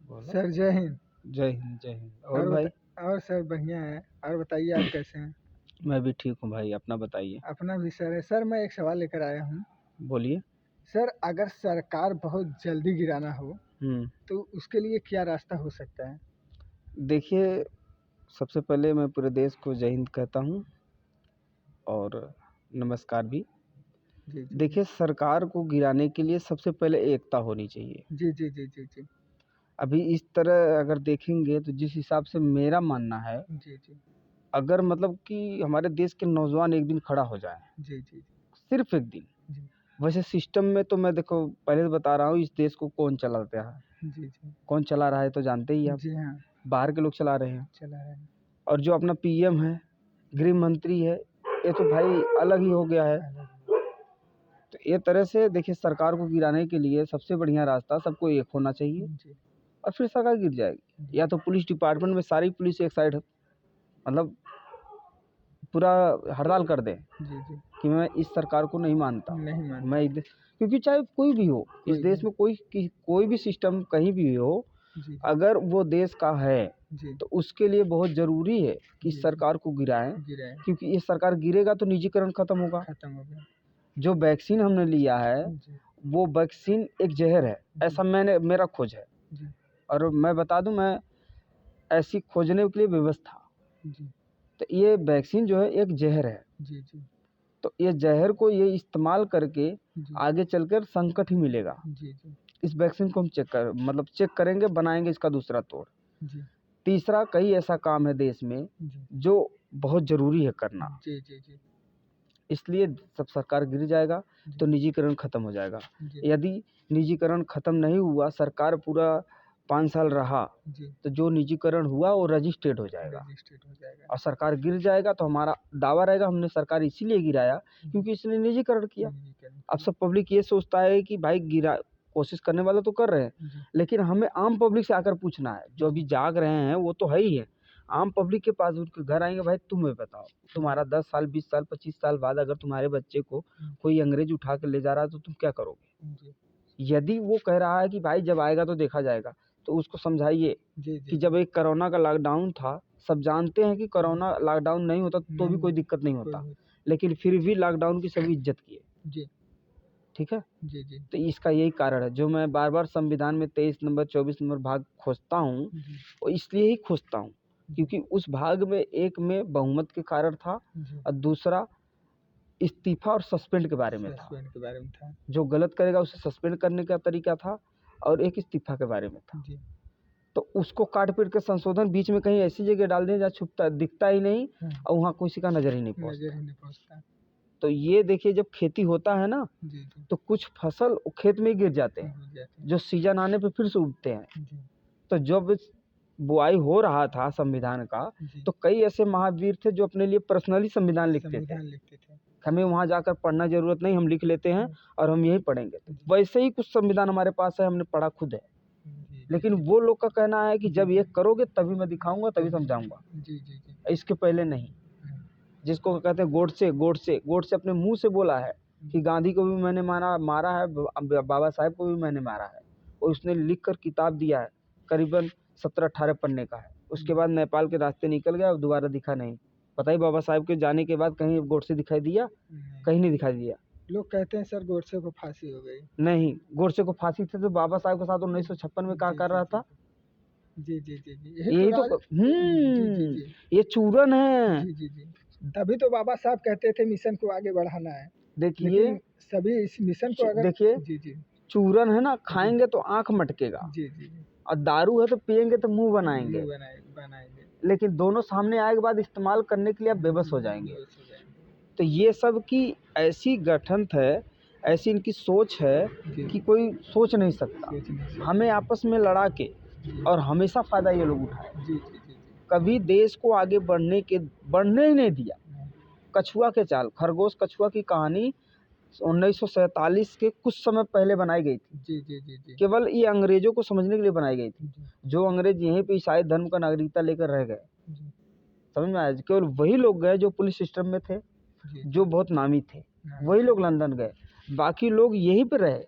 बोलो। सर जय हिंद। जय हिंद जय हिंद। और और भाई? और सर बढ़िया है। और बताइए आप कैसे हैं? मैं भी ठीक हूँ भाई, अपना बताइए। अपना भी सर है। सर मैं एक सवाल लेकर आया हूँ। बोलिए। सर अगर सरकार बहुत जल्दी गिराना हो तो उसके लिए क्या रास्ता हो सकता है? देखिए, सबसे पहले मैं पूरे देश को जय हिंद कहता हूँ और नमस्कार भी। जी जी देखिए, सरकार को गिराने के लिए सबसे पहले एकता होनी चाहिए। जी जी जी जी जी अभी इस तरह अगर देखेंगे तो जिस हिसाब से मेरा मानना है, जी जी अगर मतलब कि हमारे देश के नौजवान एक दिन खड़ा हो जाए, जी जी सिर्फ एक दिन। जी वैसे सिस्टम में तो मैं देखो पहले से बता रहा हूँ, इस देश को कौन चलाता है, जी जी कौन चला रहा है तो जानते ही आप। जी हाँ, बाहर के लोग चला रहे हैं। चला है। और जो अपना पीएम है, गृह मंत्री है, ये तो भाई अलग ही हो गया है। तो ये तरह से देखिए, सरकार को गिराने के लिए सबसे बढ़िया रास्ता सबको एक होना चाहिए जी और फिर सरकार गिर जाएगी। या तो पुलिस डिपार्टमेंट में सारी पुलिस एक साइड मतलब पूरा हड़ताल कर दें जी जी कि मैं इस सरकार को नहीं मानता। नहीं मानता। मैं क्योंकि चाहे कोई भी हो, इस कोई देश भी। में कोई भी सिस्टम कहीं भी हो, जी जी अगर वो देश का है जी तो उसके लिए बहुत ज़रूरी है कि जी सरकार को गिराएं। गिराए। क्योंकि ये सरकार गिरेगा तो निजीकरण खत्म होगा। खत्म हो गया। जो वैक्सीन हमने लिया है जी वो वैक्सीन एक जहर है, ऐसा मेरा खोज है। जी और मैं बता दूं, मैं ऐसी खोजने के लिए व्यवस्था। जी तो ये वैक्सीन जो है एक जहर है। जी जी तो ये जहर को ये इस्तेमाल करके जी आगे चलकर संकट ही मिलेगा। जी जी इस वैक्सीन को हम चेक करेंगे, बनाएंगे इसका दूसरा तोड़। जी तीसरा, कई ऐसा काम है देश में जी जो बहुत ज़रूरी है करना, जी जी जी इसलिए सब सरकार गिर जाएगा तो निजीकरण खत्म हो जाएगा। यदि निजीकरण खत्म नहीं हुआ, सरकार पूरा 5 साल रहा, जी तो जो निजीकरण हुआ वो रजिस्ट्रेट हो जाएगा रजिस्ट्रेट हो जाएगा। और सरकार गिर जाएगा। तो हमारा दावा रहेगा हमने सरकार इसीलिए गिराया क्योंकि इसने निजीकरण किया। अब सब पब्लिक ये सोचता है कि भाई गिरा, कोशिश करने वाले तो कर रहे हैं, लेकिन हमें आम पब्लिक से आकर पूछना है। जो अभी जाग रहे हैं वो तो है ही है, आम पब्लिक के पास उनके घर आएंगे, भाई तुम्हें बताओ, तुम्हारा 10 साल 20 साल 25 साल बाद अगर तुम्हारे बच्चे को कोई अंग्रेज उठा के ले जा रहा है तो तुम क्या करोगे? यदि वो कह रहा है कि भाई जब आएगा तो देखा जाएगा, तो उसको समझाइए कि जब एक कोरोना का लॉकडाउन था, सब जानते हैं कि कोरोना लॉकडाउन नहीं होता तो भी कोई दिक्कत नहीं होता, लेकिन फिर भी लॉकडाउन की सभी इज्जत किए। ठीक है। जी जी तो इसका यही कारण है, जो मैं बार बार संविधान में 23 नंबर 24 नंबर भाग खोजता हूँ, वो इसलिए ही खोजता हूँ क्योंकि उस भाग में एक में बहुमत के कारण था और दूसरा इस्तीफा और सस्पेंड के बारे में था। जो गलत करेगा उसे सस्पेंड करने का तरीका था और एक इस्तीफा के बारे में था। तो उसको काट पीट के संशोधन बीच में कहीं ऐसी जगह डाल दें जहाँ छुपता दिखता ही नहीं और वहाँ किसी का नजर ही नहीं पहुँचता। तो ये देखिए, जब खेती होता है ना तो कुछ फसल खेत में ही गिर जाते हैं, जो सीजन आने पे फिर से उगते हैं। तो जब बुआई हो रहा था संविधान का, तो कई ऐसे महावीर थे जो अपने लिए पर्सनली संविधान लिखते थे। हमें वहाँ जाकर पढ़ना जरूरत नहीं, हम लिख लेते हैं और हम यही पढ़ेंगे। तो वैसे ही कुछ संविधान हमारे पास है, हमने पढ़ा खुद है। लेकिन वो लोग का कहना है कि जब ये करोगे तभी मैं दिखाऊंगा, तभी समझाऊंगा, इसके पहले नहीं। जिसको कहते हैं गोडसे अपने मुंह से बोला है कि गांधी को भी मैंने मारा है, बाबा साहेब को भी मैंने मारा है, और उसने लिख कर किताब दिया है, करीबन 17-18 पन्ने का है। उसके बाद नेपाल के रास्ते निकल गया और दोबारा दिखा नहीं। पता ही बाबा साहेब के जाने के बाद कहीं गोडसे दिखाई दिया? कहीं नहीं दिखाई दिया। लोग कहते हैं सर गोडसे को फांसी हो गई। नहीं, गोडसे को फांसी थी तो बाबा साहेब के साथ 1956 में क्या कर रहा था? जी जी जी जी यही तो ये चूरन है। जी जी जी तभी तो बाबा साहब कहते थे मिशन को आगे बढ़ाना है। देखिए सभी इस मिशन को अगर देखिए जी जी चूरन है ना, खाएंगे तो आंख मटकेगा, जी जी और दारू है तो पियेंगे तो मुंह बनाएंगे। लेकिन दोनों सामने आए के बाद इस्तेमाल करने के लिए आप बेबस हो जाएंगे। तो ये सब की ऐसी गठन है, ऐसी इनकी सोच है कि कोई सोच नहीं सकता। हमें आपस में लड़ा के और हमेशा फायदा ये लोग उठाए, कभी देश को आगे बढ़ने ही नहीं दिया। कछुआ के चाल, खरगोश कछुआ की कहानी 1947 के कुछ समय पहले बनाई गई थी। केवल ये अंग्रेजों को समझने के लिए बनाई गई थी। जो अंग्रेज यहीं पे ईसाई धर्म का नागरिकता लेकर रह गए, समझ में आया? केवल वही लोग गए जो पुलिस सिस्टम में थे, जो बहुत नामी थे, वही लोग लंदन गए। बाकी लोग यहीं पे रहे।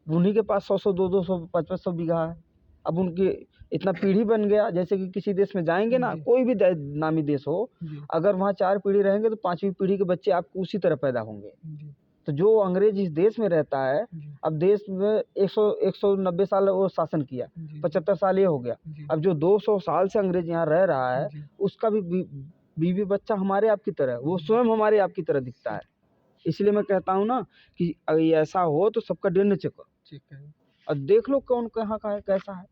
उन्हीं के पास 100-100 200 500 बीघा है, अब उनके इतना पीढ़ी बन गया, जैसे कि किसी देश में जाएंगे ना, कोई भी नामी देश हो, अगर वहाँ 4 पीढ़ी रहेंगे तो 5वीं पीढ़ी के बच्चे आपको उसी तरह पैदा होंगे। तो जो अंग्रेज इस देश में रहता है, अब देश में 190 साल वो शासन किया, 75 साल ये हो गया, अब जो 200 साल से अंग्रेज यहाँ रह रहा है, उसका भी बीवी बच्चा हमारे आपकी तरह, वो स्वयं हमारे आपकी तरह दिखता है। इसलिए मैं कहता हूँ ना कि अगर ऐसा हो तो सबका डीएनए चेक करो और देख लो कौन कहाँ का है, कैसा है।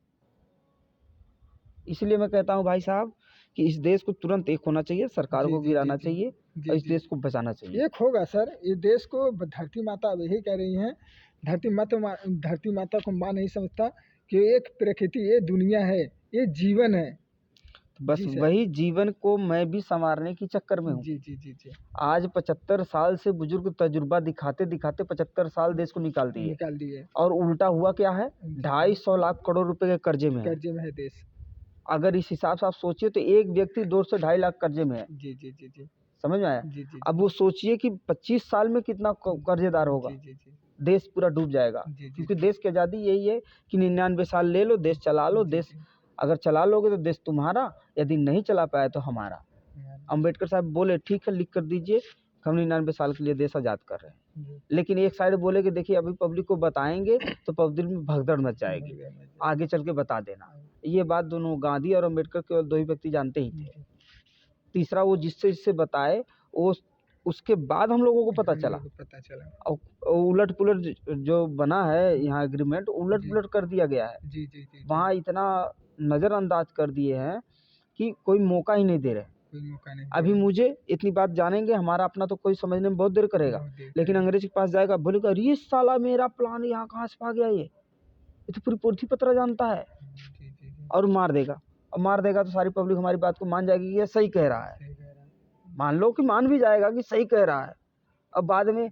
इसलिए मैं कहता हूँ भाई साहब कि इस देश को तुरंत एक होना चाहिए, सरकार को गिराना चाहिए और इस देश को बचाना चाहिए। एक होगा सर, ये देश को धरती माता अब यही कह रही हैं, धरती माता को माँ नहीं समझता कि एक प्रकृति, ये दुनिया है, ये जीवन है। बस वही जीवन को मैं भी संवारने की चक्कर में हूँ। जी। आज 75 साल से बुजुर्ग तजुर्बा दिखाते दिखाते 75 साल देश को निकाल दिए और उल्टा हुआ क्या है, 250 लाख करोड़ रुपए के कर्जे में है देश। अगर इस हिसाब से आप सोचिए तो एक व्यक्ति 2 से 2.5 लाख कर्जे में है। जी। समझ में आया? अब वो सोचिए कि 25 साल में कितना कर्जेदार होगा। देश पूरा डूब जाएगा। क्योंकि देश की आज़ादी यही है कि 99 साल ले लो, देश चला लो। देश अगर चला लोगे तो देश तुम्हारा, यदि नहीं चला पाए तो हमारा। अम्बेडकर साहब बोले ठीक है, लिख कर दीजिए, हम 99 साल के लिए देश आज़ाद कर रहे हैं। लेकिन एक साइड बोले कि देखिए अभी पब्लिक को बताएंगे तो पब्लिक में भगदड़ मच जाएगी, आगे चल के बता देना। ये बात दोनों गांधी और अम्बेडकर केवल 2 ही व्यक्ति जानते ही थे। तीसरा वो जिससे बताए, वो उसके बाद हम लोगों को पता चला। और उलट पुलट जो बना है यहाँ एग्रीमेंट, उलट पुलट कर दिया गया है। वहाँ इतना नज़रअंदाज कर दिए हैं कि कोई मौका ही नहीं दे रहे। अभी मुझे इतनी बात जानेंगे, हमारा अपना तो कोई समझने में बहुत देर करेगा, लेकिन अंग्रेज के पास जाएगा, बोलेगा अरे साला मेरा प्लान यहाँ कहाँ से आ गया, ये तो पूरी पोथी पत्र जानता है, और मार देगा। और मार देगा तो सारी पब्लिक हमारी बात को मान जाएगी कि ये सही कह रहा है। मान लो कि मान भी जाएगा कि सही कह रहा है, अब बाद में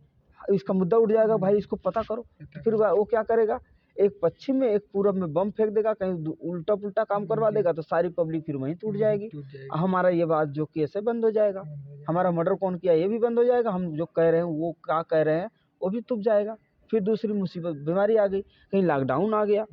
इसका मुद्दा उठ जाएगा, भाई इसको पता करो। फिर वो क्या करेगा, एक पश्चिम में एक पूरब में बम फेंक देगा, कहीं उल्टा पुल्टा काम करवा देगा, तो सारी पब्लिक फिर वहीं टूट जाएगी। हमारा ये बात जो केस है बंद हो जाएगा, हमारा मर्डर कौन किया ये भी बंद हो जाएगा, हम जो कह रहे हैं वो क्या कह रहे हैं वो भी टूट जाएगा। फिर दूसरी मुसीबत बीमारी आ गई, कहीं लॉकडाउन आ गया।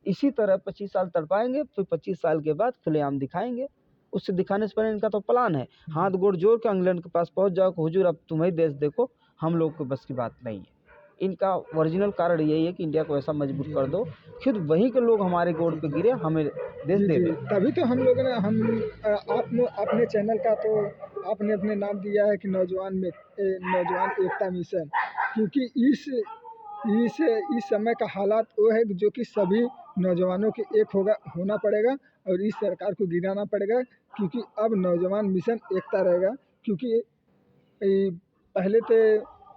इसी तरह 25 साल तड़पाएंगे, फिर 25 साल के बाद खुलेआम दिखाएंगे। उससे दिखाने से पहले इनका तो प्लान है, हाथ गोड़ जोड़ के इंग्लैंड के पास पहुंच जाओ कि हुजूर अब तुम ही देश देखो, हम लोग को बस की बात नहीं है। इनका ओरिजिनल कारण यही है कि इंडिया को ऐसा मजबूर कर दो, खुद वहीं के लोग हमारे गोड़ पे गिरे, हमें देश दे दे। तभी तो हम लोगों ने आपने अपने चैनल का तो आपने अपने नाम दिया है कि नौजवान एकता मिशन, क्योंकि इस समय का हालात वो है जो कि सभी नौजवानों के एक होना पड़ेगा और इस सरकार को गिराना पड़ेगा, क्योंकि अब नौजवान मिशन एकता रहेगा। क्योंकि पहले तो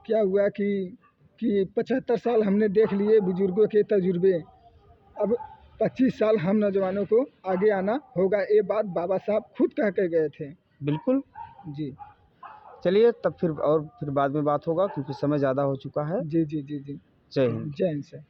क्या हुआ कि 75 साल हमने देख लिए बुजुर्गों के तजुर्बे, अब 25 साल हम नौजवानों को आगे आना होगा। ये बात बाबा साहब खुद कह के गए थे। बिल्कुल जी। चलिए तब फिर बाद में बात होगा, क्योंकि समय ज़्यादा हो चुका है। जी। जय हिंद। जय हिंद सर।